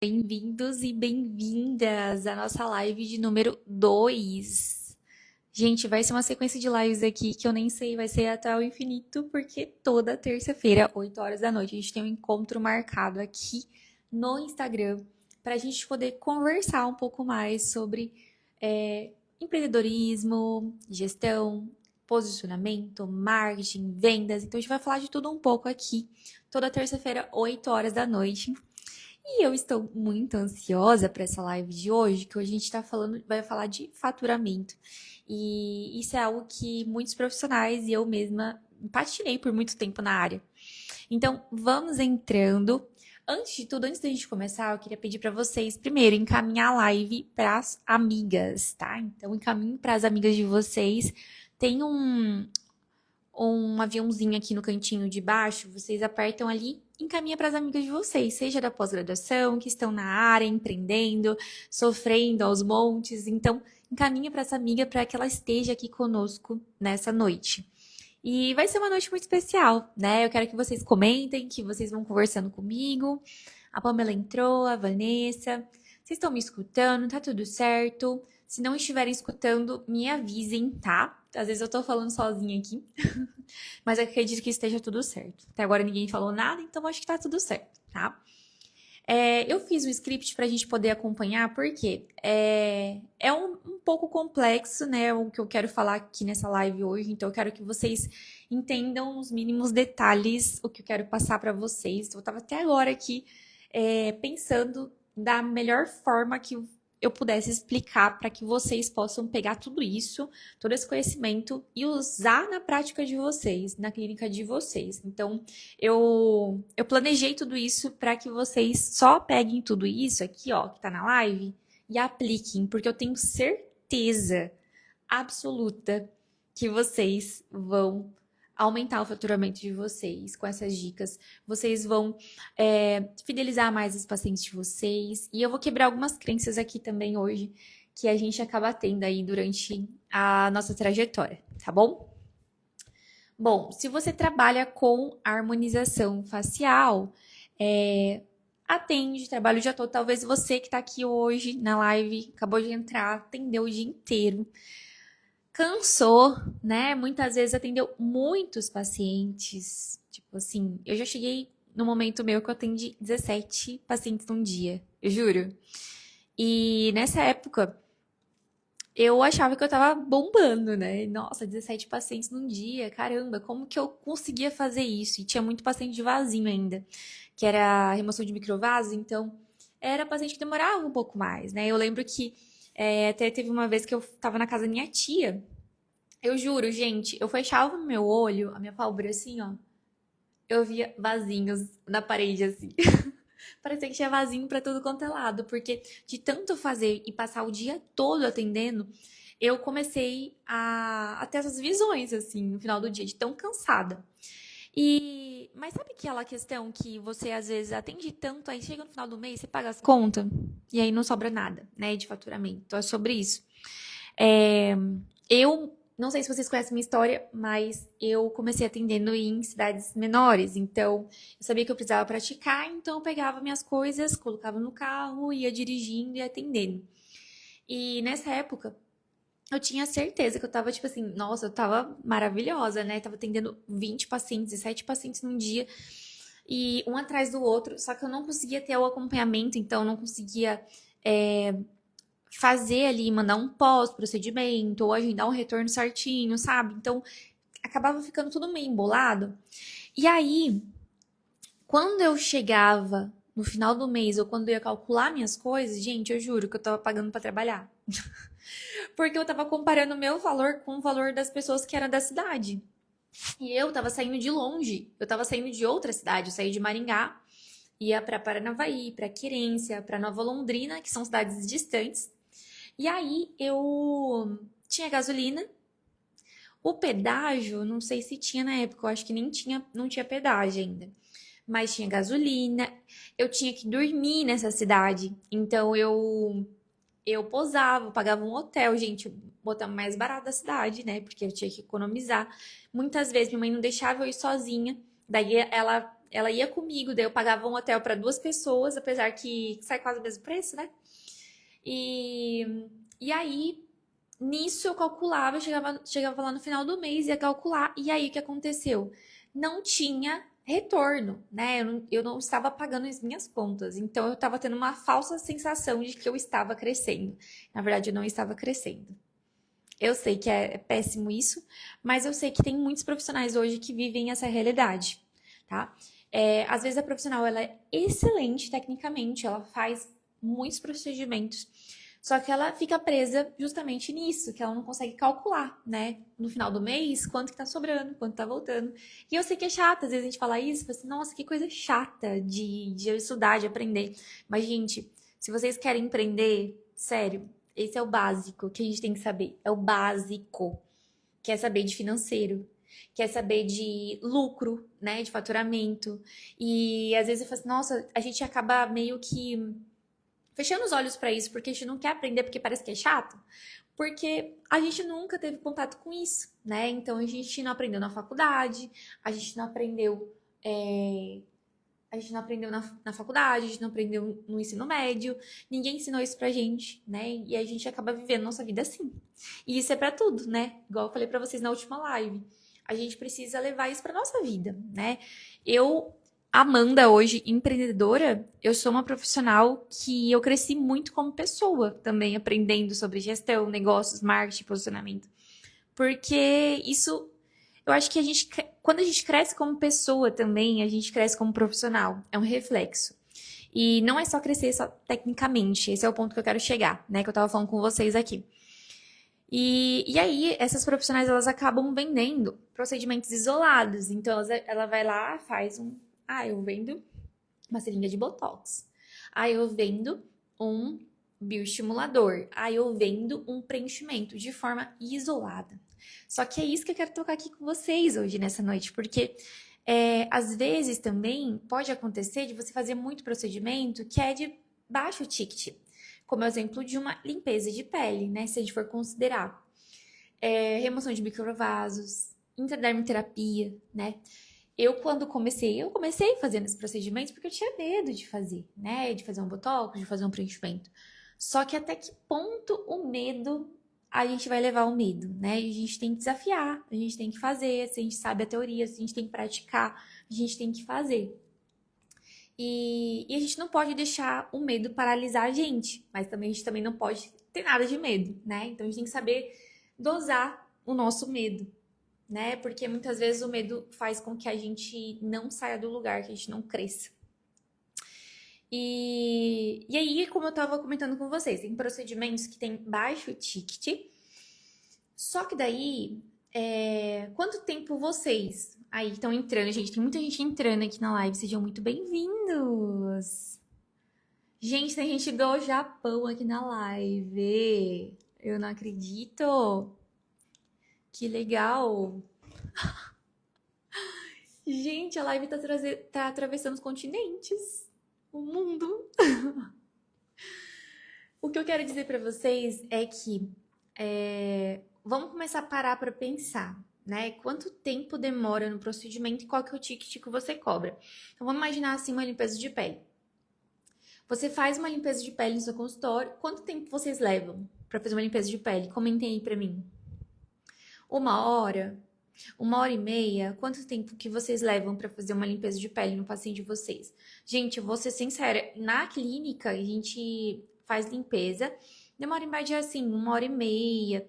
Bem-vindos e bem-vindas à nossa live de número 2. Gente, vai ser uma sequência de lives aqui que eu nem sei, vai ser até o infinito, porque toda terça-feira, 8 horas da noite, a gente tem um encontro marcado aqui no Instagram para a gente poder conversar um pouco mais sobre empreendedorismo, gestão, posicionamento, marketing, vendas. Então a gente vai falar de tudo um pouco aqui, toda terça-feira, 8 horas da noite. E eu estou muito ansiosa para essa live de hoje, que hoje a gente vai falar de faturamento. E isso é algo que muitos profissionais e eu mesma patinei por muito tempo na área. Então, vamos entrando. Antes de tudo, antes da gente começar, eu queria pedir para vocês, primeiro, encaminhar a live para as amigas, tá? Então, encaminhe para as amigas de vocês. Tem um aviãozinho aqui no cantinho de baixo, vocês apertam ali, encaminha para as amigas de vocês, seja da pós-graduação, que estão na área, empreendendo, sofrendo aos montes. Então, encaminha para essa amiga para que ela esteja aqui conosco nessa noite. E vai ser uma noite muito especial, né? Eu quero que vocês comentem, que vocês vão conversando comigo. A Pamela entrou, a Vanessa. Vocês estão me escutando? Tá tudo certo? Se não estiverem escutando, me avisem, tá? Às vezes eu tô falando sozinha aqui, mas eu acredito que esteja tudo certo. Até agora ninguém falou nada, então acho que tá tudo certo, tá? Eu fiz um script pra gente poder acompanhar, porque é um pouco complexo, né? O que eu quero falar aqui nessa live hoje, então eu quero que vocês entendam os mínimos detalhes, o que eu quero passar pra vocês. Eu tava até agora aqui pensando da melhor forma que eu pudesse explicar para que vocês possam pegar tudo isso, todo esse conhecimento e usar na prática de vocês, na clínica de vocês. Então, eu planejei tudo isso para que vocês só peguem tudo isso aqui, ó, que tá na live, e apliquem, porque eu tenho certeza absoluta que vocês vão aumentar o faturamento de vocês com essas dicas. Vocês vão fidelizar mais os pacientes de vocês. E eu vou quebrar algumas crenças aqui também hoje que a gente acaba tendo aí durante a nossa trajetória, tá bom? Bom, se você trabalha com harmonização facial, atende, trabalha o dia todo. Talvez você que está aqui hoje na live, acabou de entrar, atendeu o dia inteiro. Cansou, né? Muitas vezes atendeu muitos pacientes. Tipo assim, eu já cheguei no momento meu que eu atendi 17 pacientes num dia, eu juro. E nessa época, eu achava que eu tava bombando, né? Nossa, 17 pacientes num dia, caramba, como que eu conseguia fazer isso? E tinha muito paciente de vasinho ainda, que era a remoção de microvasos, então era paciente que demorava um pouco mais, né? Eu lembro que até teve uma vez que eu tava na casa da minha tia. Eu juro, gente, eu fechava o meu olho, a minha pálpebra assim, ó. Eu via vasinhos na parede, assim. Parecia que tinha vasinho pra tudo quanto é lado, porque de tanto fazer e passar o dia todo atendendo, eu comecei a ter essas visões, assim, no final do dia, de tão cansada. Mas sabe aquela questão que você às vezes atende tanto, aí chega no final do mês, você paga as contas, e aí não sobra nada, né, de faturamento. Então é sobre isso. Eu não sei se vocês conhecem minha história, mas eu comecei atendendo em cidades menores. Então, eu sabia que eu precisava praticar, então eu pegava minhas coisas, colocava no carro, ia dirigindo e atendendo. E nessa época, eu tinha certeza que eu tava, tipo assim, nossa, eu tava maravilhosa, né? Tava atendendo 20 pacientes, 17 pacientes num dia, e um atrás do outro, só que eu não conseguia ter o acompanhamento, então eu não conseguia fazer ali, mandar um pós-procedimento, ou agendar um retorno certinho, sabe? Então, acabava ficando tudo meio embolado. E aí, quando eu chegava no final do mês, ou quando eu ia calcular minhas coisas, gente, eu juro que eu tava pagando pra trabalhar. Porque eu tava comparando o meu valor com o valor das pessoas que eram da cidade. E eu tava saindo de longe, eu tava saindo de outra cidade, eu saí de Maringá, ia pra Paranavaí, pra Querência, pra Nova Londrina, que são cidades distantes. E aí eu tinha gasolina. O pedágio, não sei se tinha na época, eu acho que nem tinha, não tinha pedágio ainda. Mas tinha gasolina. Eu tinha que dormir nessa cidade. Então eu posava, eu pagava um hotel, gente, o hotel mais barato da cidade, né? Porque eu tinha que economizar. Muitas vezes minha mãe não deixava eu ir sozinha. Daí ela ia comigo, daí eu pagava um hotel para 2 pessoas, apesar que sai quase o mesmo preço, né? E aí, nisso eu calculava, chegava lá no final do mês, ia calcular, e aí o que aconteceu? Não tinha retorno, né? Eu não estava pagando as minhas contas, então eu estava tendo uma falsa sensação de que eu estava crescendo. Na verdade, eu não estava crescendo. Eu sei que é péssimo isso, mas eu sei que tem muitos profissionais hoje que vivem essa realidade, tá? Às vezes a profissional ela é excelente tecnicamente, ela faz muitos procedimentos, só que ela fica presa justamente nisso, que ela não consegue calcular, né? No final do mês, quanto que tá sobrando, quanto tá voltando. E eu sei que é chato, às vezes a gente fala isso, fala assim, nossa, que coisa chata de estudar, de aprender. Mas, gente, se vocês querem empreender, sério, esse é o básico que a gente tem que saber. É o básico. Quer saber de financeiro, quer saber de lucro, né? De faturamento. E às vezes eu falo assim, nossa, a gente acaba meio que fechando os olhos para isso, porque a gente não quer aprender porque parece que é chato. Porque a gente nunca teve contato com isso, né? Então a gente não aprendeu na faculdade, a gente não aprendeu. A gente não aprendeu na faculdade, a gente não aprendeu no ensino médio, ninguém ensinou isso pra gente, né? E a gente acaba vivendo nossa vida assim. E isso é pra tudo, né? Igual eu falei pra vocês na última live. A gente precisa levar isso pra nossa vida, né? Eu, Amanda, hoje empreendedora, eu sou uma profissional que eu cresci muito como pessoa também, aprendendo sobre gestão, negócios, marketing, posicionamento. Porque isso eu acho que quando a gente cresce como pessoa também, a gente cresce como profissional. É um reflexo. E não é só crescer só tecnicamente. Esse é o ponto que eu quero chegar, né? Que eu tava falando com vocês aqui. E aí, essas profissionais, elas acabam vendendo procedimentos isolados. Então, ela vai lá, faz um... Ah, eu vendo uma seringa de Botox. Ah, eu vendo um bioestimulador. Ah, eu vendo um preenchimento de forma isolada. Só que é isso que eu quero tocar aqui com vocês hoje, nessa noite, porque às vezes também pode acontecer de você fazer muito procedimento que é de baixo ticket, como exemplo de uma limpeza de pele, né? Se a gente for considerar remoção de microvasos, intradermoterapia, né? Quando eu comecei fazendo esses procedimentos porque eu tinha medo de fazer, né? De fazer um botox, de fazer um preenchimento. Só que até que ponto o medo a gente vai levar o medo, né? A gente tem que desafiar, a gente tem que fazer, se a gente sabe a teoria, se a gente tem que praticar, a gente tem que fazer. E a gente não pode deixar o medo paralisar a gente, mas também a gente também não pode ter nada de medo, né? Então a gente tem que saber dosar o nosso medo, né? Porque muitas vezes o medo faz com que a gente não saia do lugar, que a gente não cresça. E aí, como eu estava comentando com vocês, tem procedimentos que tem baixo ticket, só que daí, quanto tempo vocês aí estão entrando? Gente, tem muita gente entrando aqui na live, sejam muito bem-vindos! Gente, tem gente do Japão aqui na live, eu não acredito! Que legal! Gente, a live tá atravessando os continentes, o mundo. O que eu quero dizer para vocês é que vamos começar a parar para pensar, né? Quanto tempo demora no procedimento e qual que é o ticket que você cobra. Então vamos imaginar assim uma limpeza de pele. Você faz uma limpeza de pele no seu consultório. Quanto tempo vocês levam para fazer uma limpeza de pele? Comentem aí para mim. 1 hora? 1 hora e meia? Quanto tempo que vocês levam para fazer uma limpeza de pele no paciente de vocês? Gente, eu vou ser sincera, na clínica a gente faz limpeza, demora em média assim, 1 hora e meia.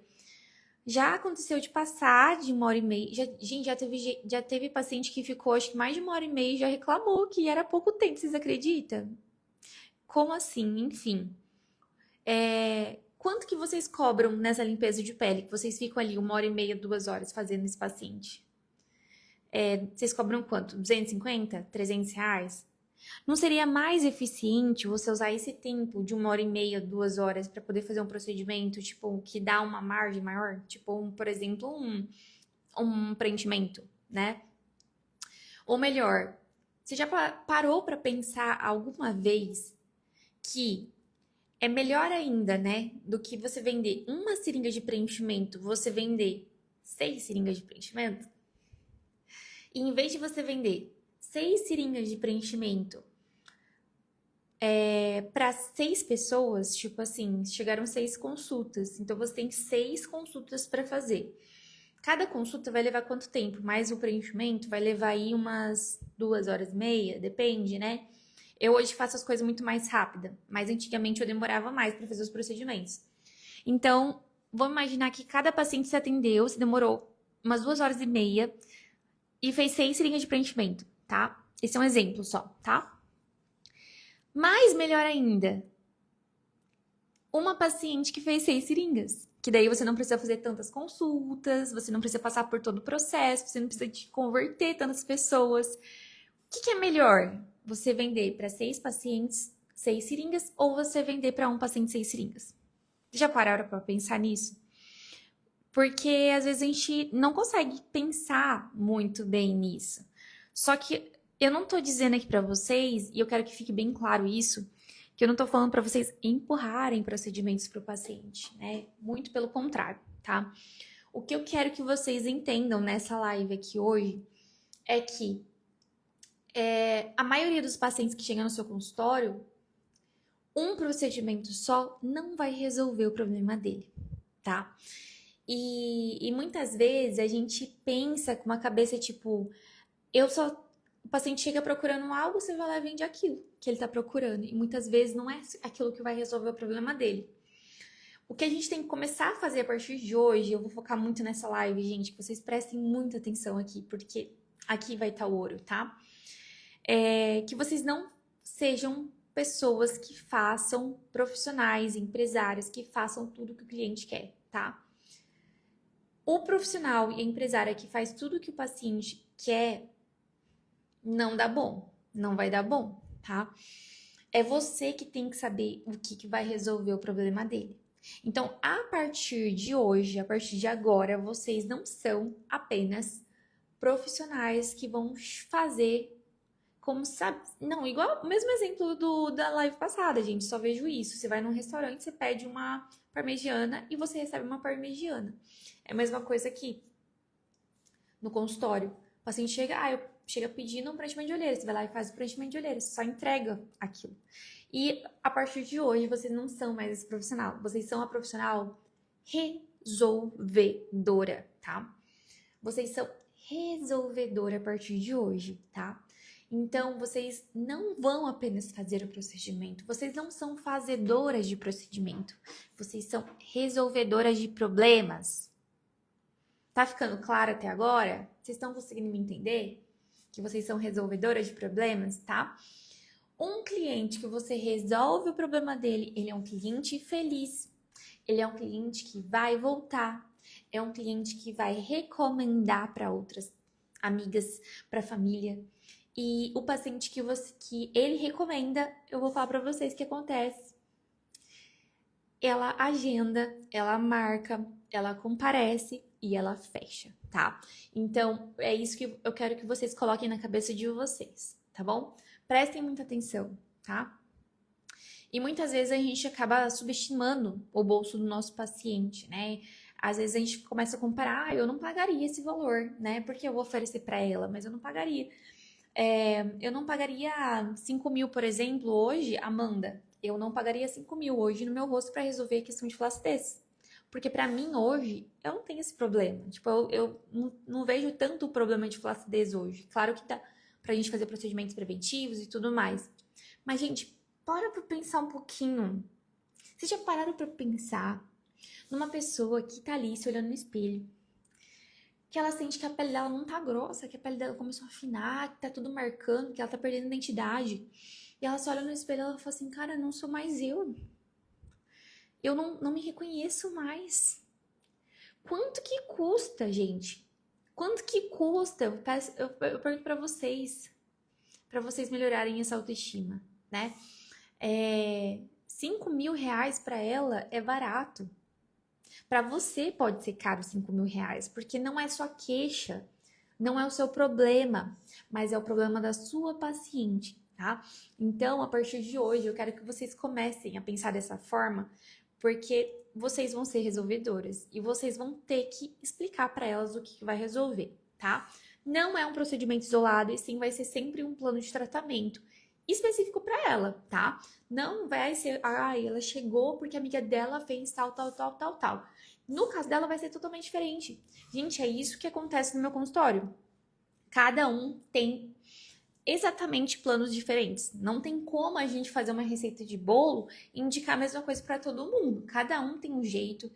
Já aconteceu de passar de 1 hora e meia. Gente, já teve paciente que ficou acho que mais de 1 hora e meia e já reclamou que era pouco tempo, vocês acreditam? Como assim? Enfim. Quanto que vocês cobram nessa limpeza de pele? Que vocês ficam ali 1 hora e meia, 2 horas fazendo esse paciente? Vocês cobram quanto? 250? 300 reais? Não seria mais eficiente você usar esse tempo de 1 hora e meia, 2 horas para poder fazer um procedimento, tipo, que dá uma margem maior? Tipo, por exemplo, um preenchimento, né? Ou melhor, você já parou para pensar alguma vez que é melhor ainda, né? Do que você vender uma seringa de preenchimento, você vender 6 seringas de preenchimento? E em vez de você vender 6 seringas de preenchimento para 6 pessoas, tipo assim, chegaram 6 consultas, então você tem 6 consultas para fazer. Cada consulta vai levar quanto tempo? Mais o preenchimento vai levar aí umas 2h30, depende, né? Eu hoje faço as coisas muito mais rápida, mas antigamente eu demorava mais para fazer os procedimentos. Então, vamos imaginar que cada paciente se atendeu, se demorou umas 2h30 e fez 6 seringas de preenchimento, tá? Esse é um exemplo só, tá? Mas melhor ainda, uma paciente que fez 6 seringas. Que daí você não precisa fazer tantas consultas, você não precisa passar por todo o processo, você não precisa te converter tantas pessoas. O que é melhor? Você vender para 6 pacientes 6 seringas ou você vender para um paciente 6 seringas? Já pararam para pensar nisso? Porque às vezes a gente não consegue pensar muito bem nisso. Só que eu não tô dizendo aqui para vocês, e eu quero que fique bem claro isso, que eu não tô falando para vocês empurrarem procedimentos para o paciente, né? Muito pelo contrário, tá? O que eu quero que vocês entendam nessa live aqui hoje é que a maioria dos pacientes que chegam no seu consultório, um procedimento só não vai resolver o problema dele, tá? E muitas vezes a gente pensa com uma cabeça tipo, o paciente chega procurando algo, você vai lá e vende aquilo que ele tá procurando. E muitas vezes não é aquilo que vai resolver o problema dele. O que a gente tem que começar a fazer a partir de hoje, eu vou focar muito nessa live, gente, que vocês prestem muita atenção aqui, porque aqui vai estar o ouro, tá? Que vocês não sejam pessoas que façam, profissionais, empresários, que façam tudo que o cliente quer, tá? O profissional e a empresária que faz tudo que o paciente quer, não dá bom, não vai dar bom, tá? É você que tem que saber o que vai resolver o problema dele. Então, a partir de hoje, a partir de agora, vocês não são apenas profissionais que vão fazer como sabe. Não, igual o mesmo exemplo da live passada, gente. Só vejo isso. Você vai num restaurante, você pede uma parmegiana e você recebe uma parmegiana. É a mesma coisa aqui no consultório. O paciente chega pedindo um preenchimento de olheiras. Você vai lá e faz o preenchimento de olheiras. Só entrega aquilo. E a partir de hoje, vocês não são mais esse profissional. Vocês são a profissional resolvedora, tá? Vocês são resolvedora a partir de hoje, tá? Então, vocês não vão apenas fazer o procedimento. Vocês não são fazedoras de procedimento. Vocês são resolvedoras de problemas. Tá ficando claro até agora? Vocês estão conseguindo me entender? Que vocês são resolvedoras de problemas, tá? Um cliente que você resolve o problema dele, ele é um cliente feliz. Ele é um cliente que vai voltar. É um cliente que vai recomendar para outras amigas, para a família. E o paciente que ele recomenda, eu vou falar para vocês o que acontece. Ela agenda, ela marca, ela comparece e ela fecha, tá? Então, é isso que eu quero que vocês coloquem na cabeça de vocês, tá bom? Prestem muita atenção, tá? E muitas vezes a gente acaba subestimando o bolso do nosso paciente, né? Às vezes a gente começa a comparar, eu não pagaria esse valor, né? Porque eu vou oferecer para ela, mas eu não pagaria. Eu não pagaria 5 mil, por exemplo, hoje, Amanda. Eu não pagaria 5 mil hoje no meu rosto para resolver a questão de flacidez. Porque para mim, hoje, eu não tenho esse problema. Tipo, eu não vejo tanto o problema de flacidez hoje. Claro que dá pra gente fazer procedimentos preventivos e tudo mais. Mas, gente, para pra pensar um pouquinho. Vocês já pararam pra pensar numa pessoa que tá ali se olhando no espelho? Que ela sente que a pele dela não tá grossa, que a pele dela começou a afinar, que tá tudo marcando, que ela tá perdendo identidade. E ela só olha no espelho e ela fala assim, cara, não sou mais eu. Eu não me reconheço mais. Quanto que custa, gente? Quanto que custa? Eu pergunto pra vocês melhorarem essa autoestima, né? 5 mil reais pra ela é barato. Para você pode ser caro 5 mil reais, porque não é sua queixa, não é o seu problema, mas é o problema da sua paciente, tá? Então, a partir de hoje, eu quero que vocês comecem a pensar dessa forma, porque vocês vão ser resolvedoras e vocês vão ter que explicar para elas o que vai resolver, tá? Não é um procedimento isolado, e sim vai ser sempre um plano de tratamento específico para ela, tá? Não vai ser, ela chegou porque a amiga dela fez tal, tal, tal, tal, tal. No caso dela vai ser totalmente diferente. Gente, é isso que acontece no meu consultório. Cada um tem exatamente planos diferentes. Não tem como a gente fazer uma receita de bolo e indicar a mesma coisa para todo mundo. Cada um tem um jeito.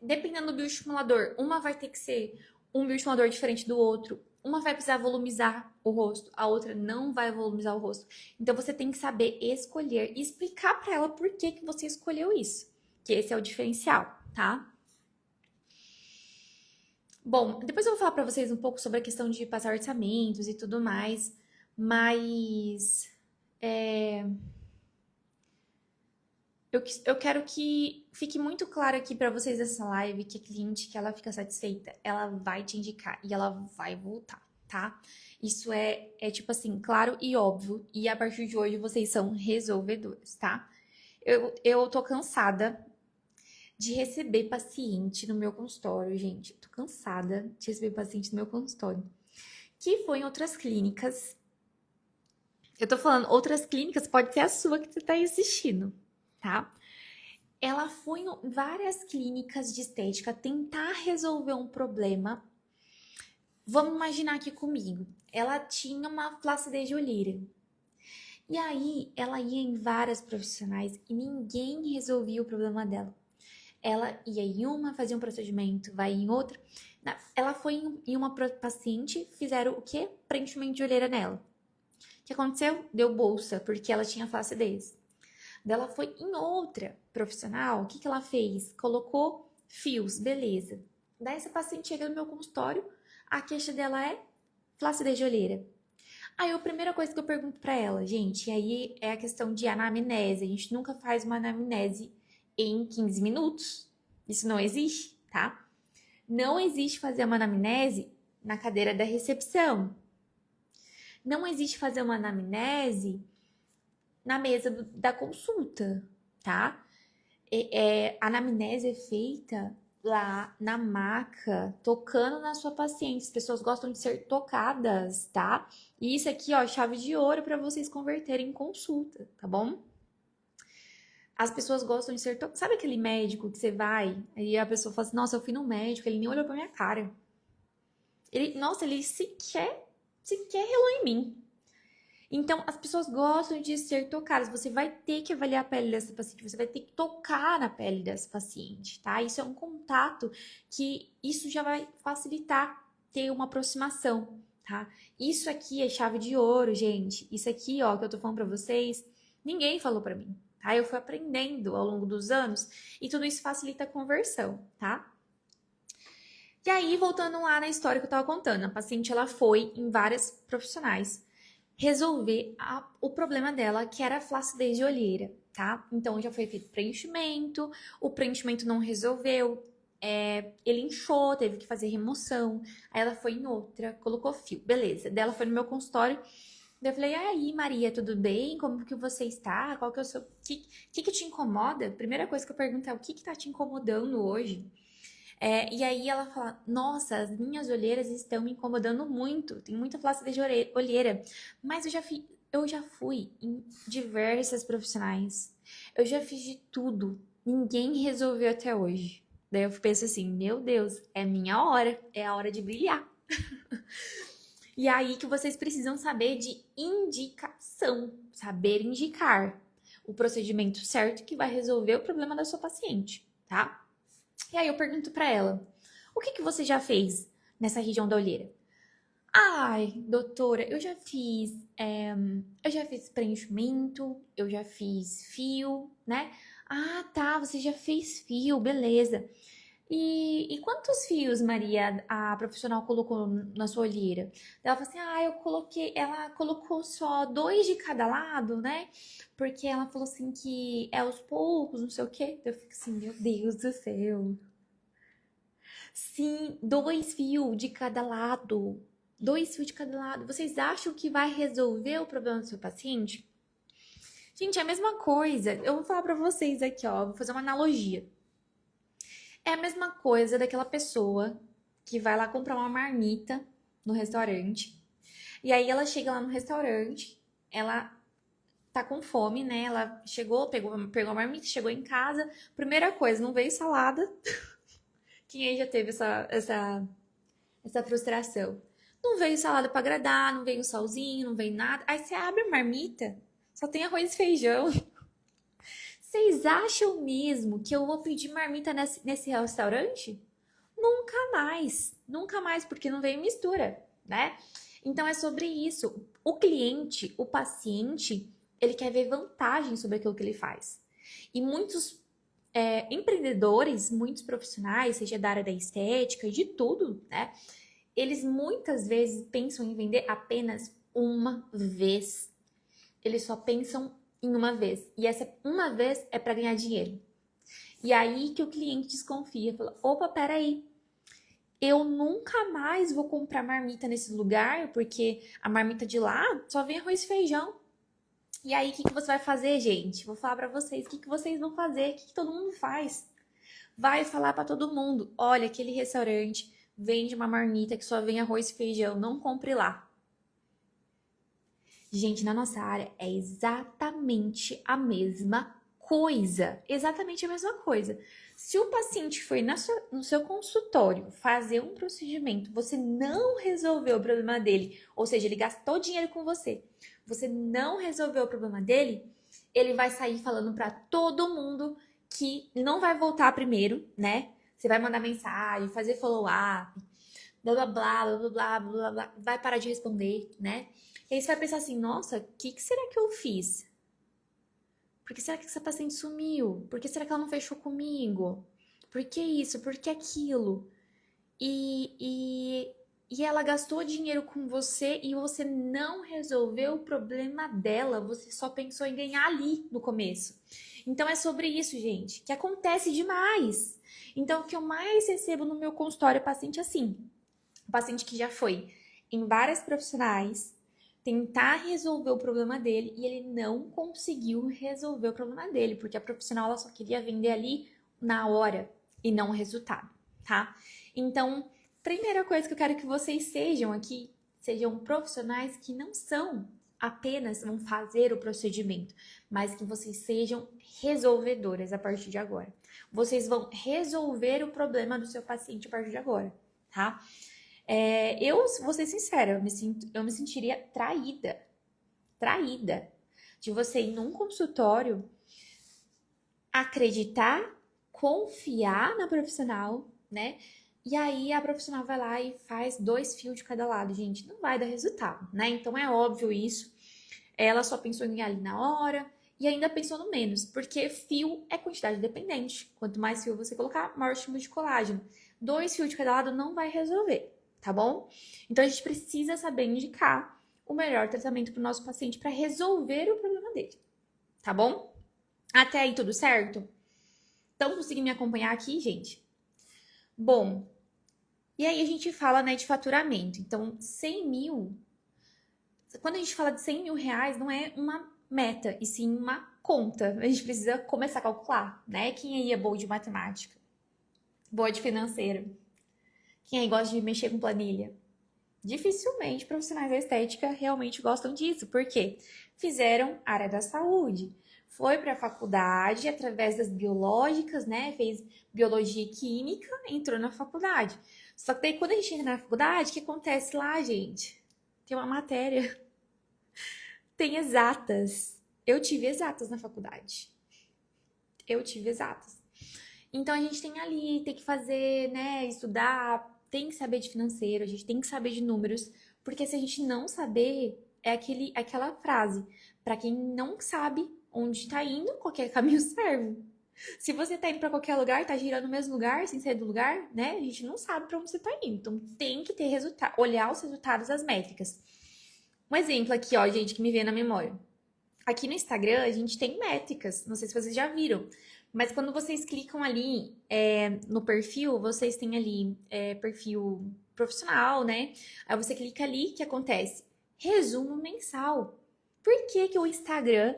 Dependendo do bioestimulador, uma vai ter que ser um bioestimulador diferente do outro. Uma vai precisar volumizar o rosto, a outra não vai volumizar o rosto. Então você tem que saber escolher e explicar para ela por que que você escolheu isso. Que esse é o diferencial, tá? Bom, depois eu vou falar para vocês um pouco sobre a questão de passar orçamentos e tudo mais, mas eu quero que fique muito claro aqui para vocês essa live que a cliente que ela fica satisfeita, ela vai te indicar e ela vai voltar, tá? Isso é tipo assim, claro e óbvio, e a partir de hoje vocês são resolvedores, tá? Eu tô cansada de receber paciente no meu consultório, gente. Eu tô cansada de receber paciente no meu consultório. Que foi em outras clínicas. Eu tô falando outras clínicas, pode ser a sua que você tá aí assistindo, tá? Ela foi em várias clínicas de estética tentar resolver um problema. Vamos imaginar aqui comigo. Ela tinha uma flacidez de olheira. E aí, ela ia em várias profissionais e ninguém resolvia o problema dela. Ela ia em uma, fazia um procedimento, vai em outra. Ela foi em uma paciente, fizeram o quê? Preenchimento de olheira nela. O que aconteceu? Deu bolsa, porque ela tinha flacidez. Ela foi em outra profissional, o que ela fez? Colocou fios, beleza. Daí essa paciente chega no meu consultório, a queixa dela é flacidez de olheira. Aí a primeira coisa que eu pergunto pra ela, gente, e aí é a questão de anamnese. A gente nunca faz uma anamnese em 15 minutos. Isso não existe, tá? Não existe fazer uma anamnese na cadeira da recepção. Não existe fazer uma anamnese na mesa da consulta, tá? A anamnese é feita lá na maca, tocando na sua paciente. As pessoas gostam de ser tocadas, tá? E isso aqui, ó, chave de ouro para vocês converterem em consulta, tá bom? As pessoas gostam de ser tocadas. Sabe aquele médico que você vai, aí a pessoa fala assim, nossa, eu fui no médico, ele nem olhou pra minha cara. Ele sequer relou em mim. Então, as pessoas gostam de ser tocadas. Você vai ter que avaliar a pele dessa paciente, você vai ter que tocar na pele dessa paciente, tá? Isso é um contato que isso já vai facilitar ter uma aproximação, tá? Isso aqui é chave de ouro, gente. Isso aqui, ó, que eu tô falando pra vocês, ninguém falou pra mim, tá? Eu fui aprendendo ao longo dos anos e tudo isso facilita a conversão, tá? E aí, voltando lá na história que eu tava contando, a paciente, ela foi em várias profissionais resolver o problema dela, que era a flacidez de olheira, tá? Então já foi feito preenchimento, o preenchimento não resolveu, ele inchou, teve que fazer remoção. Aí ela foi em outra, colocou fio, beleza. Daí ela foi no meu consultório, daí eu falei, aí Maria, tudo bem? Como que você está? Qual que é o seu... que te incomoda? Primeira coisa que eu pergunto é, o que tá te incomodando hoje? E aí ela fala, nossa, as minhas olheiras estão me incomodando muito, tem muita flacidez de olheira, mas eu já fui em diversas profissionais, eu já fiz de tudo, ninguém resolveu até hoje. Daí eu penso assim, meu Deus, é minha hora, é a hora de brilhar. E aí que vocês precisam saber de indicação, saber indicar o procedimento certo que vai resolver o problema da sua paciente, tá? E aí eu pergunto pra ela, o que você já fez nessa região da olheira? Ai, doutora, eu já fiz preenchimento, eu já fiz fio, né? Ah, tá, você já fez fio, beleza. E quantos fios, Maria, a profissional colocou na sua olheira? Ela falou assim, ela colocou só 2 de cada lado, né? Porque ela falou assim que é aos poucos, não sei o quê. Eu fico assim, meu Deus do céu. Sim, 2 fios de cada lado. 2 fios de cada lado. Vocês acham que vai resolver o problema do seu paciente? Gente, é a mesma coisa. Eu vou falar pra vocês aqui, ó. Vou fazer uma analogia. É a mesma coisa daquela pessoa que vai lá comprar uma marmita no restaurante. E aí ela chega lá no restaurante, ela tá com fome, né? Ela chegou, pegou a marmita, chegou em casa. Primeira coisa, não veio salada. Quem aí já teve essa frustração? Não veio salada pra agradar, não veio salzinho, não veio nada. Aí você abre a marmita, só tem arroz e feijão. Vocês acham mesmo que eu vou pedir marmita nesse restaurante? Nunca mais, porque não veio mistura, né? Então é sobre isso. O cliente, o paciente, ele quer ver vantagem sobre aquilo que ele faz. E muitos empreendedores, muitos profissionais, seja da área da estética e de tudo, né? Eles muitas vezes pensam em vender apenas uma vez. Eles só pensam em uma vez. E essa uma vez é para ganhar dinheiro. E aí que o cliente desconfia, fala: opa, peraí, eu nunca mais vou comprar marmita nesse lugar, porque a marmita de lá só vem arroz e feijão. E aí, o que você vai fazer, gente? Vou falar pra vocês, o que vocês vão fazer? O que todo mundo faz? Vai falar pra todo mundo: olha, aquele restaurante vende uma marmita que só vem arroz e feijão, não compre lá. Gente, na nossa área é exatamente a mesma coisa. Exatamente a mesma coisa. Se o paciente foi no seu consultório fazer um procedimento, você não resolveu o problema dele, ou seja, ele gastou dinheiro com você, você não resolveu o problema dele, ele vai sair falando para todo mundo que não vai voltar primeiro, né? Você vai mandar mensagem, fazer follow-up, blá blá blá, blá blá blá blá blá, vai parar de responder, né? E aí você vai pensar assim: nossa, o que será que eu fiz? Por que será que essa paciente sumiu? Por que será que ela não fechou comigo? Por que isso? Por que aquilo? E ela gastou dinheiro com você e você não resolveu o problema dela. Você só pensou em ganhar ali no começo. Então é sobre isso, gente, que acontece demais. Então o que eu mais recebo no meu consultório é paciente assim. Paciente que já foi em várias profissionais tentar resolver o problema dele e ele não conseguiu resolver o problema dele, porque a profissional ela só queria vender ali na hora e não o resultado, tá? Então, primeira coisa que eu quero que vocês sejam aqui, sejam profissionais que não são apenas vão fazer o procedimento, mas que vocês sejam resolvedoras a partir de agora. Vocês vão resolver o problema do seu paciente a partir de agora, tá? Eu vou ser sincera, eu me sentiria traída de você ir num consultório, acreditar, confiar na profissional, né? E aí a profissional vai lá e faz 2 fios de cada lado, gente, não vai dar resultado, né? Então é óbvio isso. Ela só pensou em ganhar ali na hora e ainda pensou no menos, porque fio é quantidade dependente. Quanto mais fio você colocar, maior estímulo de colágeno. 2 fios de cada lado não vai resolver, tá bom? Então a gente precisa saber indicar o melhor tratamento para o nosso paciente para resolver o problema dele, tá bom? Até aí tudo certo? Então conseguindo me acompanhar aqui, gente? Bom, e aí a gente fala, né, de faturamento. Então 100 mil, quando a gente fala de 100 mil reais, não é uma meta, e sim uma conta. A gente precisa começar a calcular, né? Quem aí é boa de matemática? Boa de financeiro? Quem aí gosta de mexer com planilha? Dificilmente profissionais da estética realmente gostam disso, porque fizeram área da saúde, foi para a faculdade através das biológicas, né? Fez biologia e química, entrou na faculdade. Só que daí quando a gente entra na faculdade, o que acontece lá, gente? Tem uma matéria, tem exatas. Eu tive exatas na faculdade. Eu tive exatas. Então a gente tem ali, tem que fazer, né? Estudar, tem que saber de financeiro, a gente tem que saber de números, porque se a gente não saber, é aquela frase: para quem não sabe onde tá indo, qualquer caminho serve. Se você tá indo para qualquer lugar, tá girando no mesmo lugar, sem sair do lugar, né? A gente não sabe para onde você tá indo. Então tem que ter resultado, olhar os resultados das métricas. Um exemplo aqui, ó, gente, que me veio na memória. Aqui no Instagram a gente tem métricas, não sei se vocês já viram, mas quando vocês clicam ali no perfil, vocês têm ali perfil profissional, né? Aí você clica ali, o que acontece? Resumo mensal. Por que que o Instagram,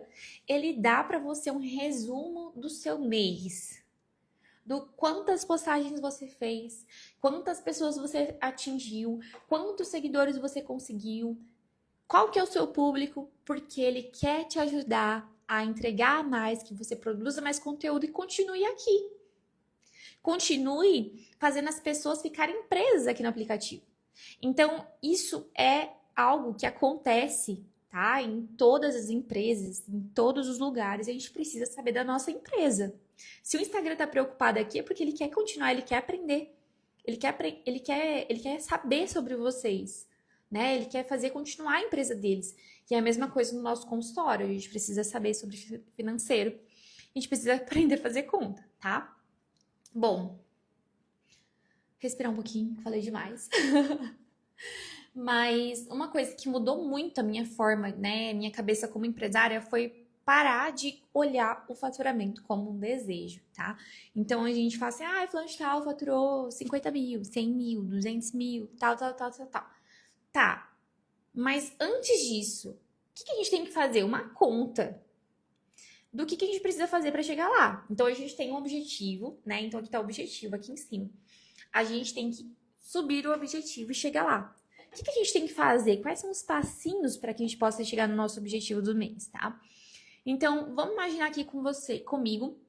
ele dá para você um resumo do seu mês? do quantas postagens você fez, quantas pessoas você atingiu, quantos seguidores você conseguiu, qual que é o seu público, porque ele quer te ajudar a entregar mais, que você produza mais conteúdo e continue aqui. Continue fazendo as pessoas ficarem presas aqui no aplicativo. Então, isso é algo que acontece, tá? Em todas as empresas, em todos os lugares, a gente precisa saber da nossa empresa. Se o Instagram tá preocupado aqui é porque ele quer continuar, ele quer aprender. Ele quer saber sobre vocês, né? Ele quer fazer continuar a empresa deles. E é a mesma coisa no nosso consultório. A gente precisa saber sobre financeiro. A gente precisa aprender a fazer conta, tá? Bom, respirar um pouquinho, falei demais. Mas uma coisa que mudou muito a minha forma, né, minha cabeça como empresária foi parar de olhar o faturamento como um desejo, tá? Então a gente fala assim, fulano de tal faturou 50 mil, 100 mil, 200 mil, tal. Tá, mas antes disso, o que a gente tem que fazer? Uma conta do que a gente precisa fazer para chegar lá. Então a gente tem um objetivo, né? Então aqui tá o objetivo, aqui em cima. A gente tem que subir o objetivo e chegar lá. O que a gente tem que fazer? Quais são os passinhos para que a gente possa chegar no nosso objetivo do mês, tá? Então, vamos imaginar aqui comigo,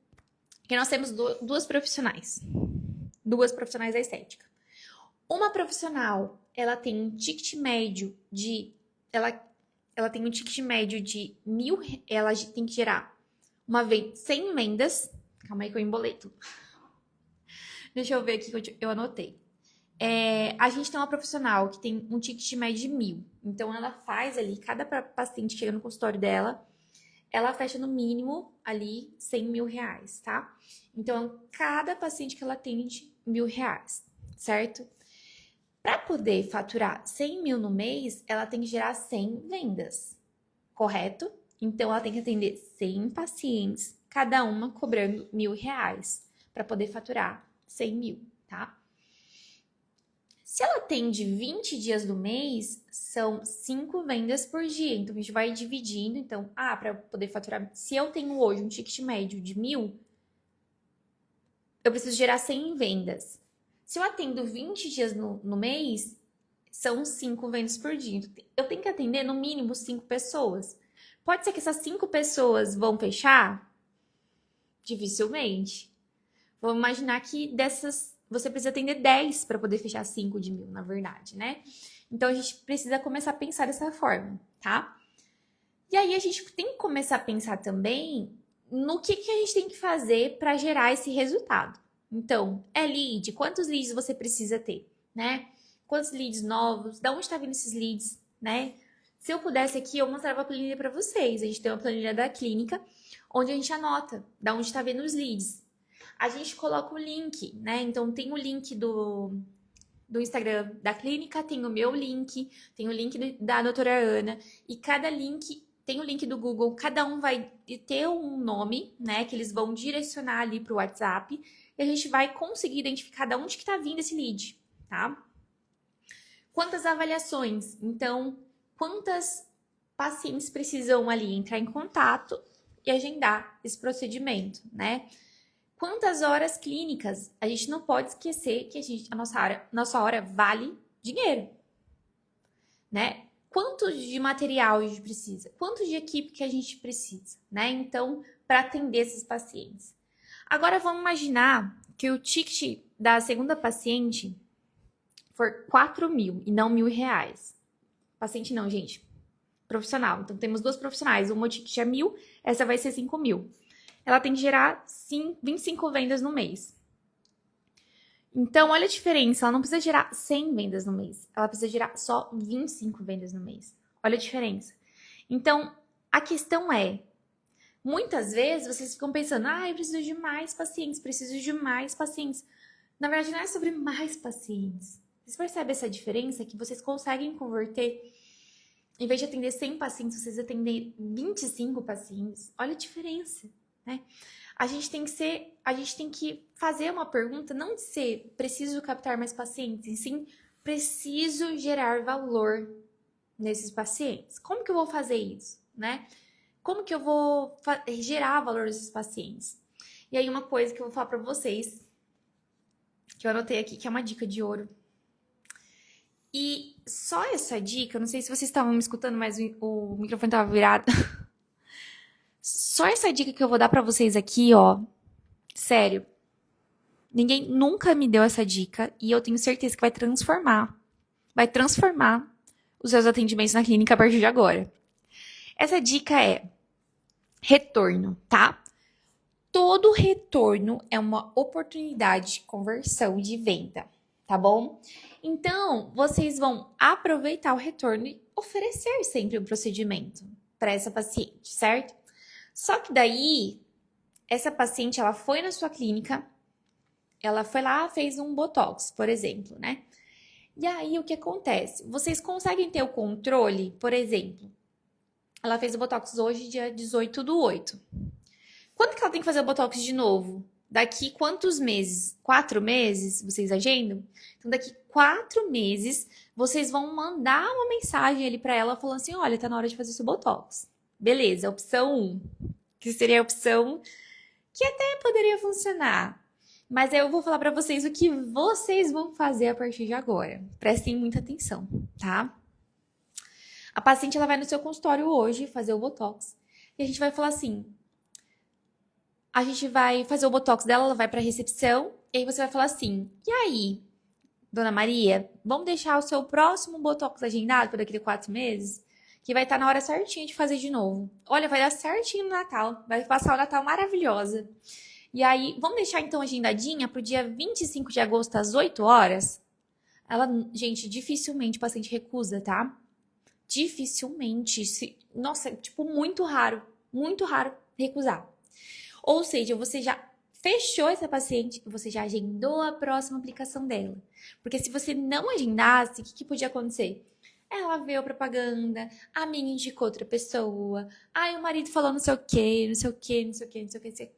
que nós temos duas profissionais da estética. Uma profissional, ela tem um ticket médio de, ela tem um ticket médio de 1.000, ela tem que gerar 100 vendas. Calma aí que eu embolei tudo. Deixa eu ver aqui que eu anotei. A gente tem uma profissional que tem um ticket médio de 1.000. Então, ela faz ali, cada paciente que chega no consultório dela, ela fecha no mínimo ali 100 mil reais, tá? Então, cada paciente que ela atende, 1.000 reais, certo? Para poder faturar 100 mil no mês, ela tem que gerar 100 vendas, correto? Então, ela tem que atender 100 pacientes, cada uma cobrando 1.000 reais, para poder faturar 100 mil, tá? Se ela atende 20 dias do mês, são 5 vendas por dia. Então, a gente vai dividindo. Então, para poder faturar... Se eu tenho hoje um ticket médio de 1.000, eu preciso gerar 100 vendas. Se eu atendo 20 dias no mês, são 5 vendas por dia. Eu tenho que atender, no mínimo, 5 pessoas. Pode ser que essas 5 pessoas vão fechar? Dificilmente. Vamos imaginar que dessas... Você precisa atender 10 para poder fechar 5 de 1.000, na verdade, né? Então, a gente precisa começar a pensar dessa forma, tá? E aí, a gente tem que começar a pensar também no que a gente tem que fazer para gerar esse resultado. Então, lead? Quantos leads você precisa ter, né? Quantos leads novos? Da onde está vindo esses leads, né? Se eu pudesse aqui, eu mostrava a planilha para vocês. A gente tem uma planilha da clínica, onde a gente anota da onde está vindo os leads. A gente coloca o link, né? Então, tem o link do Instagram da clínica, tem o meu link, tem o link da doutora Ana, e cada link tem o link do Google, cada um vai ter um nome, né? Que eles vão direcionar ali para o WhatsApp, e a gente vai conseguir identificar de onde que tá vindo esse lead, tá? Quantas avaliações? Então, quantas pacientes precisam ali entrar em contato e agendar esse procedimento, né? Quantas horas clínicas? A gente não pode esquecer que a nossa hora vale dinheiro, né? Quanto de material a gente precisa? Quanto de equipe que a gente precisa, né? Então, para atender esses pacientes. Agora, vamos imaginar que o ticket da segunda paciente for 4.000 e não 1.000 reais. Paciente não, gente. Profissional. Então, temos duas profissionais. Uma ticket é 1.000, essa vai ser 5.000. Ela tem que gerar 25 vendas no mês. Então, olha a diferença. Ela não precisa gerar 100 vendas no mês. Ela precisa gerar só 25 vendas no mês. Olha a diferença. Então, a questão é, muitas vezes vocês ficam pensando, eu preciso de mais pacientes, preciso de mais pacientes. Na verdade, não é sobre mais pacientes. Vocês percebem essa diferença? Que vocês conseguem converter, em vez de atender 100 pacientes, vocês atendem 25 pacientes. Olha a diferença, né? A gente tem que fazer uma pergunta, não de ser preciso captar mais pacientes, e sim preciso gerar valor nesses pacientes. Como que eu vou fazer isso, né? Como que eu vou gerar valor nesses pacientes? E aí, uma coisa que eu vou falar pra vocês, que eu anotei aqui, que é uma dica de ouro. E só essa dica, eu não sei se vocês estavam me escutando, mas o microfone tava virado. Só essa dica que eu vou dar pra vocês aqui, ó. Sério. Ninguém nunca me deu essa dica e eu tenho certeza que vai transformar os seus atendimentos na clínica a partir de agora. Essa dica é retorno, tá? Todo retorno é uma oportunidade de conversão de venda, tá bom? Então, vocês vão aproveitar o retorno e oferecer sempre um procedimento para essa paciente, certo? Só que daí, essa paciente, ela foi na sua clínica, ela foi lá, fez um botox, por exemplo, né? E aí, o que acontece? Vocês conseguem ter o controle, por exemplo, ela fez o botox hoje, dia 18/8. Quando que ela tem que fazer o botox de novo? Daqui quantos meses? 4 meses? Vocês agendam? Então, daqui 4 meses, vocês vão mandar uma mensagem ali pra ela falando assim: olha, tá na hora de fazer seu botox. Beleza, opção 1, que seria a opção que até poderia funcionar. Mas aí eu vou falar pra vocês o que vocês vão fazer a partir de agora. Prestem muita atenção, tá? A paciente, ela vai no seu consultório hoje fazer o botox. E a gente vai falar assim: a gente vai fazer o botox dela, ela vai pra recepção, e aí você vai falar assim: e aí, dona Maria, vamos deixar o seu próximo botox agendado para daqui a 4 meses? Que vai estar na hora certinha de fazer de novo. Olha, vai dar certinho no Natal, vai passar o Natal maravilhosa. E aí, vamos deixar então agendadinha pro dia 25 de agosto, às 8 horas? Ela, gente, dificilmente o paciente recusa, tá? Dificilmente. Nossa, tipo, muito raro recusar. Ou seja, você já fechou essa paciente, você já agendou a próxima aplicação dela. Porque se você não agendasse, o que podia acontecer? Ela viu a propaganda, a minha indicou outra pessoa, aí o marido falou não sei o quê, não sei o quê, não sei o quê, não sei o quê, não sei o quê.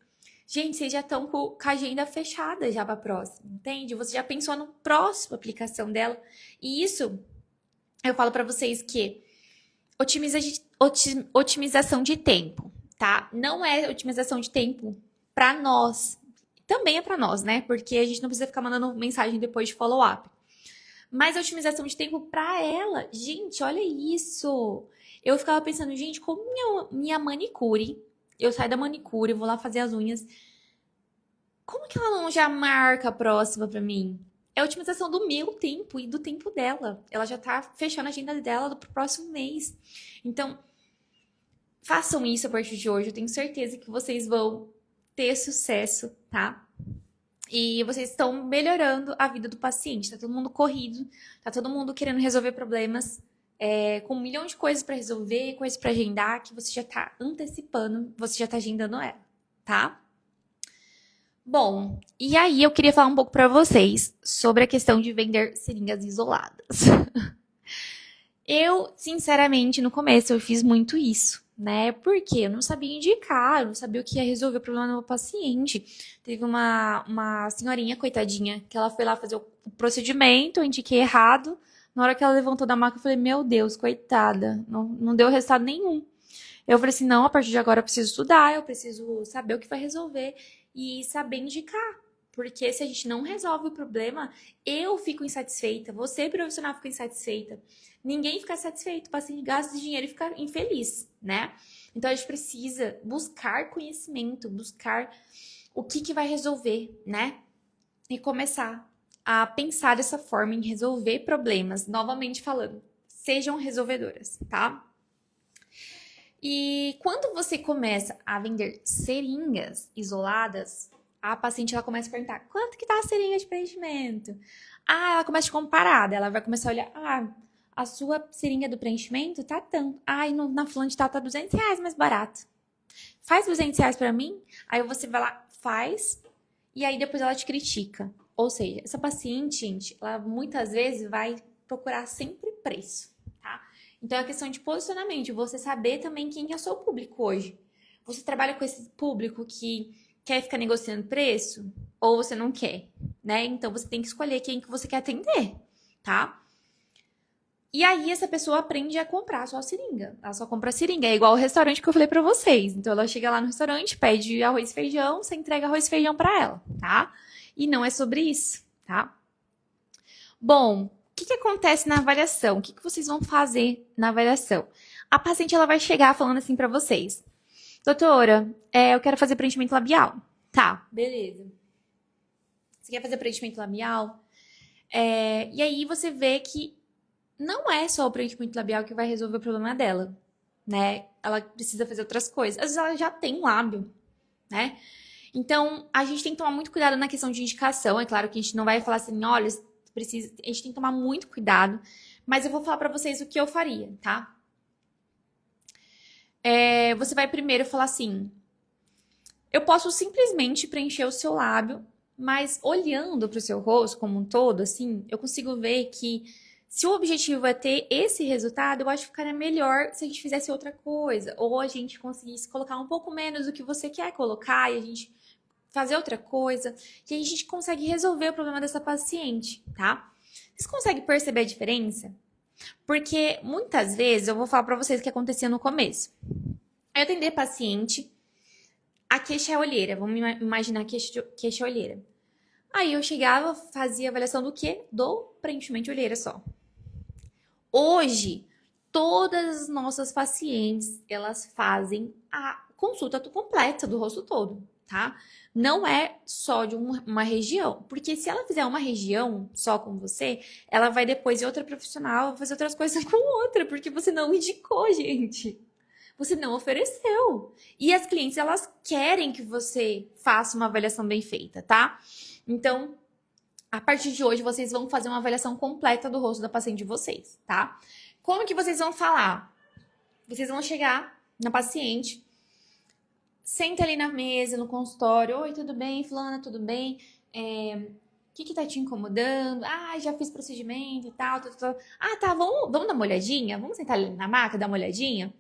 Gente, vocês já estão com a agenda fechada já pra próxima, entende? Você já pensou na próxima aplicação dela. E isso, eu falo pra vocês que otimização de tempo, tá? Não é otimização de tempo pra nós. Também é pra nós, né? Porque a gente não precisa ficar mandando mensagem depois de follow-up. Mas a otimização de tempo pra ela. Gente, olha isso! Eu ficava pensando, gente, como minha manicure, eu saio da manicure, vou lá fazer as unhas, como que ela não já marca a próxima pra mim? É a otimização do meu tempo e do tempo dela. Ela já tá fechando a agenda dela pro próximo mês. Então, façam isso a partir de hoje. Eu tenho certeza que vocês vão ter sucesso, tá? E vocês estão melhorando a vida do paciente. Tá todo mundo corrido, tá todo mundo querendo resolver problemas, com 1 milhão de coisas pra resolver, coisas pra agendar, que você já tá antecipando, você já tá agendando ela, tá? Bom, e aí eu queria falar um pouco pra vocês sobre a questão de vender seringas isoladas. Eu, sinceramente, no começo eu fiz muito isso, né? Porque eu não sabia indicar, eu não sabia o que ia resolver o problema do meu paciente. Teve uma senhorinha, coitadinha, que ela foi lá fazer o procedimento, eu indiquei errado. Na hora que ela levantou da maca, eu falei, meu Deus, coitada, não deu resultado nenhum. Eu falei assim, não, a partir de agora eu preciso estudar, eu preciso saber o que vai resolver e saber indicar. Porque se a gente não resolve o problema, eu fico insatisfeita, você, profissional, fica insatisfeita. Ninguém fica satisfeito, o paciente gasta dinheiro e fica infeliz, né? Então, a gente precisa buscar conhecimento, buscar o que vai resolver, né? E começar a pensar dessa forma em resolver problemas, novamente falando. Sejam resolvedoras, tá? E quando você começa a vender seringas isoladas, a paciente ela começa a perguntar, quanto que tá a seringa de preenchimento? Ah, ela começa a comparar, ela vai começar a olhar, a sua seringa do preenchimento tá tanto. Ah, na fulana de tal tá R$200 mais barato. Faz R$200 pra mim? Aí você vai lá, faz, e aí depois ela te critica. Ou seja, essa paciente, gente, ela muitas vezes vai procurar sempre preço, tá? Então é questão de posicionamento, você saber também quem é o seu público hoje. Você trabalha com esse público que quer ficar negociando preço ou você não quer, né? Então você tem que escolher quem que você quer atender, tá? E aí essa pessoa aprende a comprar só a seringa. Ela só compra a seringa. É igual o restaurante que eu falei pra vocês. Então ela chega lá no restaurante, pede arroz e feijão, você entrega arroz e feijão pra ela, tá? E não é sobre isso, tá? Bom, o que acontece na avaliação? O que vocês vão fazer na avaliação? A paciente ela vai chegar falando assim pra vocês: doutora, eu quero fazer preenchimento labial. Tá, beleza. Você quer fazer preenchimento labial? E aí você vê que não é só o preenchimento labial que vai resolver o problema dela, né? Ela precisa fazer outras coisas. Às vezes ela já tem um lábio, né? Então, a gente tem que tomar muito cuidado na questão de indicação. É claro que a gente não vai falar assim, olha, a gente tem que tomar muito cuidado. Mas eu vou falar pra vocês o que eu faria, tá? Você vai primeiro falar assim: eu posso simplesmente preencher o seu lábio, mas olhando pro seu rosto como um todo, assim, eu consigo ver que se o objetivo é ter esse resultado, eu acho que ficaria melhor se a gente fizesse outra coisa. Ou a gente conseguisse colocar um pouco menos do que você quer colocar e a gente fazer outra coisa. E aí a gente consegue resolver o problema dessa paciente, tá? Vocês conseguem perceber a diferença? Porque muitas vezes, eu vou falar pra vocês o que acontecia no começo. Eu atender paciente, a queixa é olheira. Vamos imaginar a queixa é olheira. Aí eu chegava, fazia avaliação do quê? Do preenchimento de olheira só. Hoje, todas as nossas pacientes, elas fazem a consulta completa do rosto todo, tá? Não é só de uma região, porque se ela fizer uma região só com você, ela vai depois ir outra profissional fazer outras coisas com outra, porque você não indicou, gente. Você não ofereceu. E as clientes, elas querem que você faça uma avaliação bem feita, tá? Então, a partir de hoje, vocês vão fazer uma avaliação completa do rosto da paciente de vocês, tá? Como que vocês vão falar? Vocês vão chegar na paciente, senta ali na mesa, no consultório. Oi, tudo bem, fulana, tudo bem? O que tá te incomodando? Ah, já fiz procedimento e tal. Ah, tá, vamos dar uma olhadinha? Vamos sentar ali na maca, dar uma olhadinha?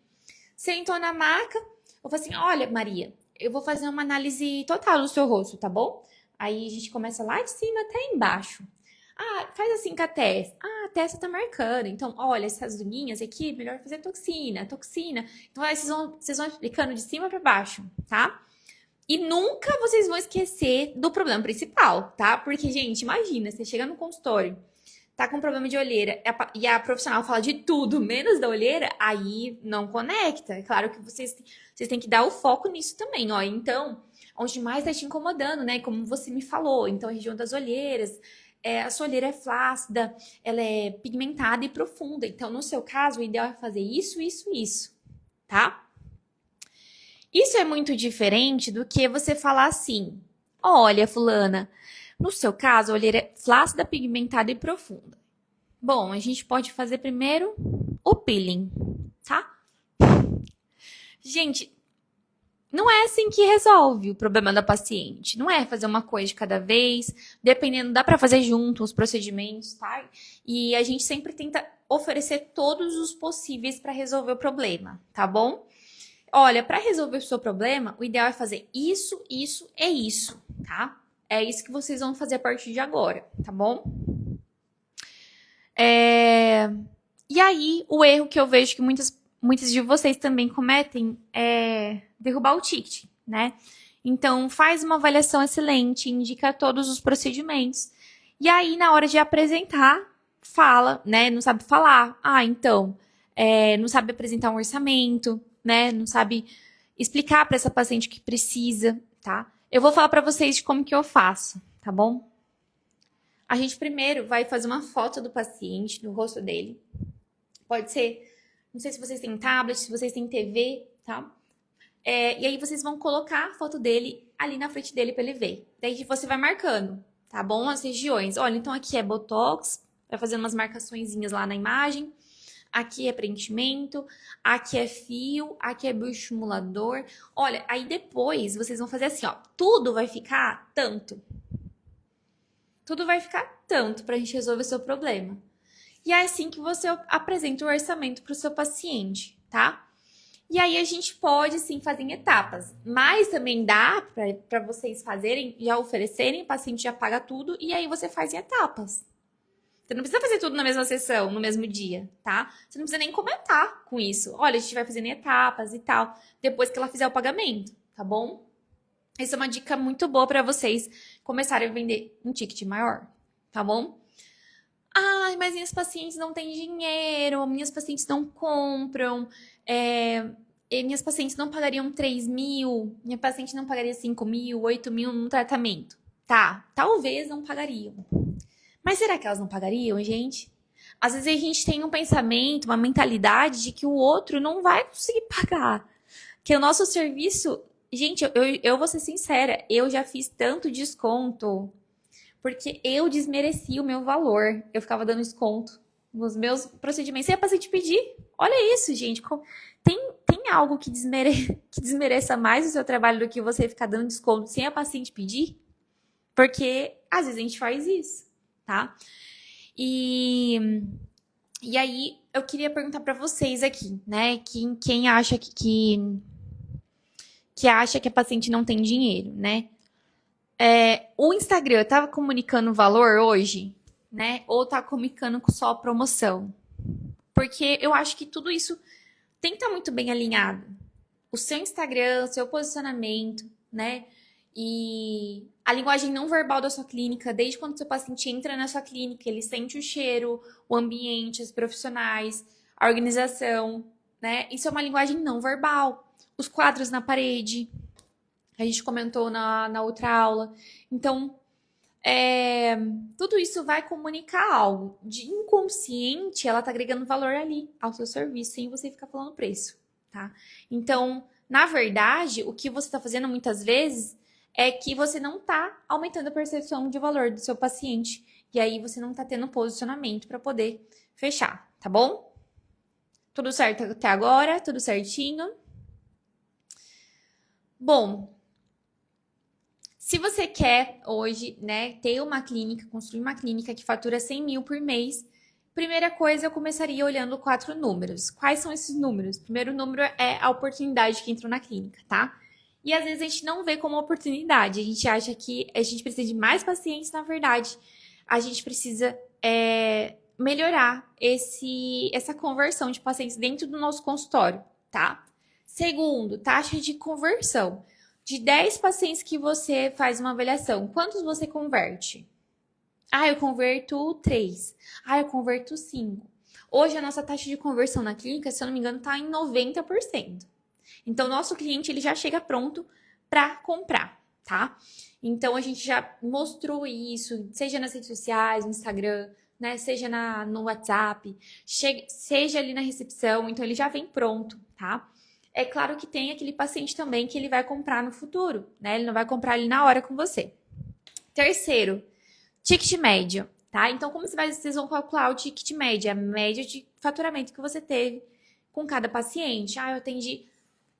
Sentou na maca, eu falei assim: olha, Maria, eu vou fazer uma análise total do seu rosto, tá bom? Aí a gente começa lá de cima até embaixo. Ah, faz assim com a testa. Ah, a testa tá marcando. Então, olha, essas unhinhas aqui, melhor fazer toxina. Então, aí vocês vão explicando de cima pra baixo, tá? E nunca vocês vão esquecer do problema principal, tá? Porque, gente, imagina, você chega no consultório, tá com problema de olheira e a profissional fala de tudo, menos da olheira, aí não conecta. É claro que vocês têm que dar o foco nisso também, ó. Então, onde mais tá te incomodando, né? Como você me falou. Então, a região das olheiras, a sua olheira é flácida, ela é pigmentada e profunda. Então, no seu caso, o ideal é fazer isso, tá? Isso é muito diferente do que você falar assim: olha, fulana, no seu caso, a olheira é flácida, pigmentada e profunda. Bom, a gente pode fazer primeiro o peeling, tá? Gente, não é assim que resolve o problema da paciente. Não é fazer uma coisa de cada vez. Dependendo, dá pra fazer junto os procedimentos, tá? E a gente sempre tenta oferecer todos os possíveis pra resolver o problema, tá bom? Olha, pra resolver o seu problema, o ideal é fazer isso, tá? É isso que vocês vão fazer a partir de agora, tá bom? E aí, o erro que eu vejo que muitas de vocês também cometem é derrubar o ticket, né? Então, faz uma avaliação excelente, indica todos os procedimentos. E aí, na hora de apresentar, fala, né? Não sabe falar. Ah, então, não sabe apresentar um orçamento, né? Não sabe explicar para essa paciente o que precisa, tá? Eu vou falar para vocês de como que eu faço, tá bom? A gente primeiro vai fazer uma foto do paciente, do rosto dele. Pode ser, não sei se vocês têm tablet, se vocês têm TV, tá? E aí vocês vão colocar a foto dele ali na frente dele para ele ver. Daí você vai marcando, tá bom? As regiões. Olha, então aqui é Botox, vai fazendo umas marcaçõezinhas lá na imagem. Aqui é preenchimento, aqui é fio, aqui é bioestimulador. Olha, aí depois vocês vão fazer assim, ó. Tudo vai ficar tanto. Tudo vai ficar tanto pra gente resolver o seu problema. E é assim que você apresenta o orçamento pro seu paciente, tá? E aí a gente pode, sim, fazer em etapas. Mas também dá pra vocês fazerem, já oferecerem, o paciente já paga tudo, e aí você faz em etapas. Você não precisa fazer tudo na mesma sessão, no mesmo dia, tá? Você não precisa nem comentar com isso. Olha, a gente vai fazendo em etapas e tal, depois que ela fizer o pagamento, tá bom? Essa é uma dica muito boa para vocês começarem a vender um ticket maior, tá bom? Ai, mas minhas pacientes não têm dinheiro, minhas pacientes não compram, e minhas pacientes não pagariam 3 mil, minha paciente não pagaria 5 mil, 8 mil num tratamento. Tá, talvez não pagariam. Mas será que elas não pagariam, gente? Às vezes a gente tem um pensamento, uma mentalidade de que o outro não vai conseguir pagar. Que o nosso serviço... Gente, eu vou ser sincera, eu já fiz tanto desconto porque eu desmereci o meu valor. Eu ficava dando desconto nos meus procedimentos sem a paciente pedir. Olha isso, gente. Tem algo que desmereça mais o seu trabalho do que você ficar dando desconto sem a paciente pedir? Porque às vezes a gente faz isso, tá? E aí eu queria perguntar para vocês aqui, né? Quem acha que acha que a paciente não tem dinheiro, né? O Instagram tá comunicando valor hoje, né? Ou tá comunicando com só promoção? Porque eu acho que tudo isso tem que estar muito bem alinhado. O seu Instagram, o seu posicionamento, né? E a linguagem não verbal da sua clínica, desde quando o seu paciente entra na sua clínica, ele sente o cheiro, o ambiente, os profissionais, a organização, né? Isso é uma linguagem não verbal. Os quadros na parede, a gente comentou na outra aula. Então, tudo isso vai comunicar algo. De inconsciente, ela tá agregando valor ali ao seu serviço, sem você ficar falando preço, tá? Então, na verdade, o que você tá fazendo muitas vezes é que você não tá aumentando a percepção de valor do seu paciente. E aí, você não tá tendo posicionamento para poder fechar, tá bom? Tudo certo até agora? Tudo certinho? Bom, se você quer hoje, né, ter uma clínica, construir uma clínica que fatura 100 mil por mês, primeira coisa, eu começaria olhando 4 números. Quais são esses números? O primeiro número é a oportunidade que entrou na clínica, tá? E às vezes a gente não vê como oportunidade. A gente acha que a gente precisa de mais pacientes, na verdade. A gente precisa melhorar essa conversão de pacientes dentro do nosso consultório, tá? Segundo, taxa de conversão. De 10 pacientes que você faz uma avaliação, quantos você converte? Ah, eu converto 3. Ah, eu converto 5. Hoje a nossa taxa de conversão na clínica, se eu não me engano, está em 90%. Então, nosso cliente ele já chega pronto para comprar, tá? Então, a gente já mostrou isso, seja nas redes sociais, no Instagram, né? Seja no WhatsApp, seja ali na recepção. Então, ele já vem pronto, tá? É claro que tem aquele paciente também que ele vai comprar no futuro, né? Ele não vai comprar ali na hora com você. Terceiro, ticket médio, tá? Então, como vocês vão calcular o ticket médio? A média de faturamento que você teve com cada paciente. Ah,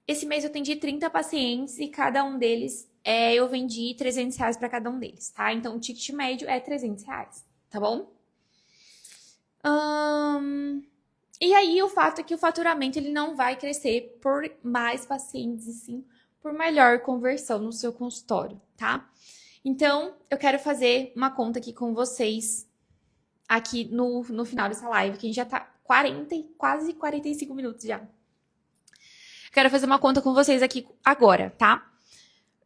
esse mês eu atendi 30 pacientes e cada um deles, eu vendi R$300 para cada um deles, tá? Então, o ticket médio é R$300, tá bom? E aí, o fato é que o faturamento ele não vai crescer por mais pacientes, e sim por melhor conversão no seu consultório, tá? Então, eu quero fazer uma conta aqui com vocês, aqui no final dessa live, que a gente já tá quase 45 minutos já. Quero fazer uma conta com vocês aqui agora, tá?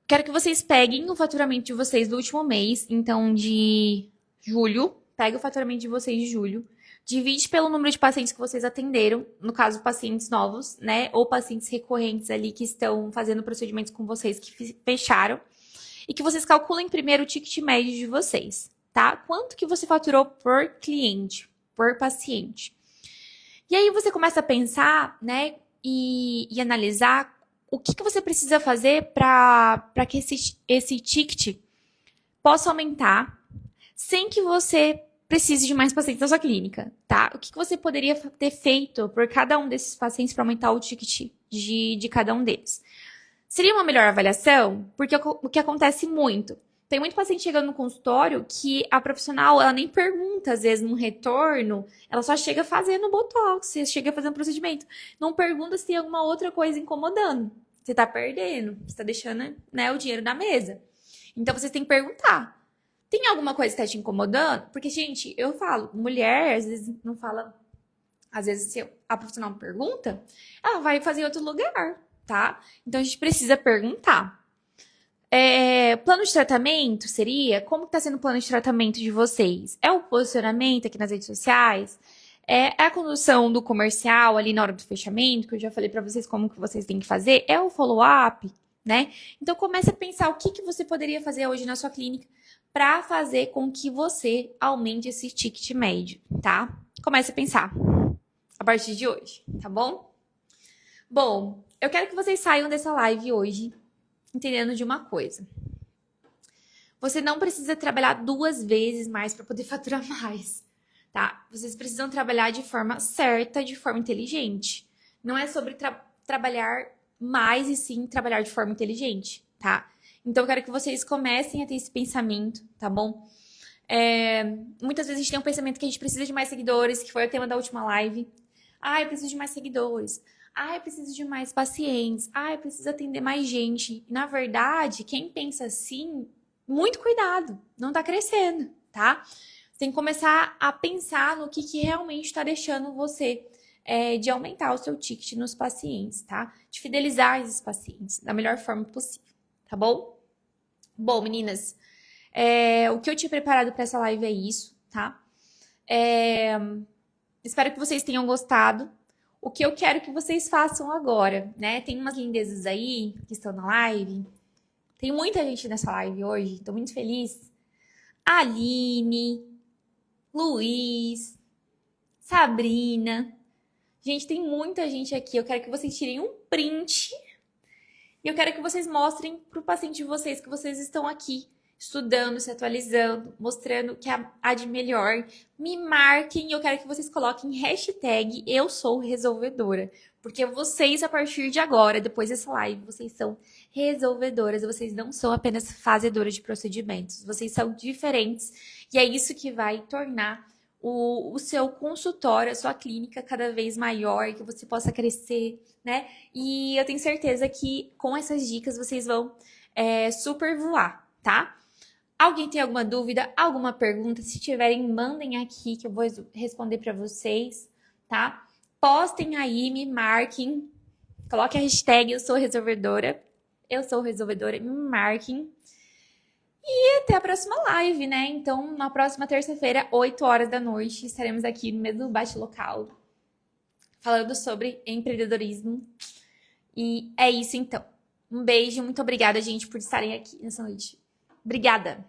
Quero que vocês peguem o faturamento de vocês do último mês, então de julho. Pega o faturamento de vocês de julho. Divide pelo número de pacientes que vocês atenderam, no caso, pacientes novos, né? Ou pacientes recorrentes ali que estão fazendo procedimentos com vocês que fecharam. E que vocês calculem primeiro o ticket médio de vocês, tá? Quanto que você faturou por cliente, por paciente. E aí você começa a pensar, né? E analisar o que você precisa fazer para que esse ticket possa aumentar sem que você precise de mais pacientes na sua clínica, tá? O que você poderia ter feito por cada um desses pacientes para aumentar o ticket de cada um deles? Seria uma melhor avaliação? Porque o que acontece muito, tem muito paciente chegando no consultório que a profissional, ela nem pergunta, às vezes, no retorno, ela só chega fazendo botox, chega fazendo procedimento. Não pergunta se tem alguma outra coisa incomodando. Você tá perdendo, você tá deixando, né, o dinheiro na mesa. Então, vocês têm que perguntar. Tem alguma coisa que tá te incomodando? Porque, gente, eu falo, mulher às vezes não fala. Às vezes, se a profissional pergunta, ela vai fazer em outro lugar, tá? Então a gente precisa perguntar. Plano de tratamento seria? Como que tá sendo o plano de tratamento de vocês? É o posicionamento aqui nas redes sociais? É a condução do comercial ali na hora do fechamento, que eu já falei pra vocês como que vocês têm que fazer? É o follow-up, né? Então comece a pensar o que que você poderia fazer hoje na sua clínica para fazer com que você aumente esse ticket médio, tá? Comece a pensar a partir de hoje, tá bom? Bom, eu quero que vocês saiam dessa live hoje entendendo de uma coisa. Você não precisa trabalhar 2 vezes mais para poder faturar mais, tá? Vocês precisam trabalhar de forma certa, de forma inteligente. Não é sobre trabalhar mais e sim trabalhar de forma inteligente, tá? Então eu quero que vocês comecem a ter esse pensamento, tá bom? Muitas vezes a gente tem um pensamento que a gente precisa de mais seguidores, que foi o tema da última live. Ah, eu preciso de mais seguidores. Ah, eu preciso de mais pacientes. Ah, eu preciso atender mais gente. E, na verdade, quem pensa assim, muito cuidado, não tá crescendo, tá? Você tem que começar a pensar no que realmente está deixando você de aumentar o seu ticket nos pacientes, tá? De fidelizar esses pacientes da melhor forma possível, tá bom? Bom, meninas, o que eu tinha preparado para essa live é isso, tá? Espero que vocês tenham gostado. O que eu quero que vocês façam agora, né? Tem umas lindezas aí que estão na live. Tem muita gente nessa live hoje, tô muito feliz. Aline, Luiz, Sabrina. Gente, tem muita gente aqui. Eu quero que vocês tirem um print e eu quero que vocês mostrem pro paciente de vocês que vocês estão aqui estudando, se atualizando, mostrando que há de melhor. Me marquem e eu quero que vocês coloquem hashtag eu sou resolvedora. Porque vocês, a partir de agora, depois dessa live, vocês são resolvedoras. Vocês não são apenas fazedoras de procedimentos. Vocês são diferentes. E é isso que vai tornar o seu consultório, a sua clínica cada vez maior, que você possa crescer, né? E eu tenho certeza que com essas dicas vocês vão super voar, tá? Alguém tem alguma dúvida, alguma pergunta? Se tiverem, mandem aqui que eu vou responder para vocês, tá? Postem aí, me marquem. Coloque a hashtag eu sou resolvedora. Eu sou resolvedora, me marquem. E até a próxima live, né? Então, na próxima terça-feira, 8 horas da noite, estaremos aqui no mesmo bate-local, falando sobre empreendedorismo. E é isso, então. Um beijo, muito obrigada, gente, por estarem aqui nessa noite. Obrigada!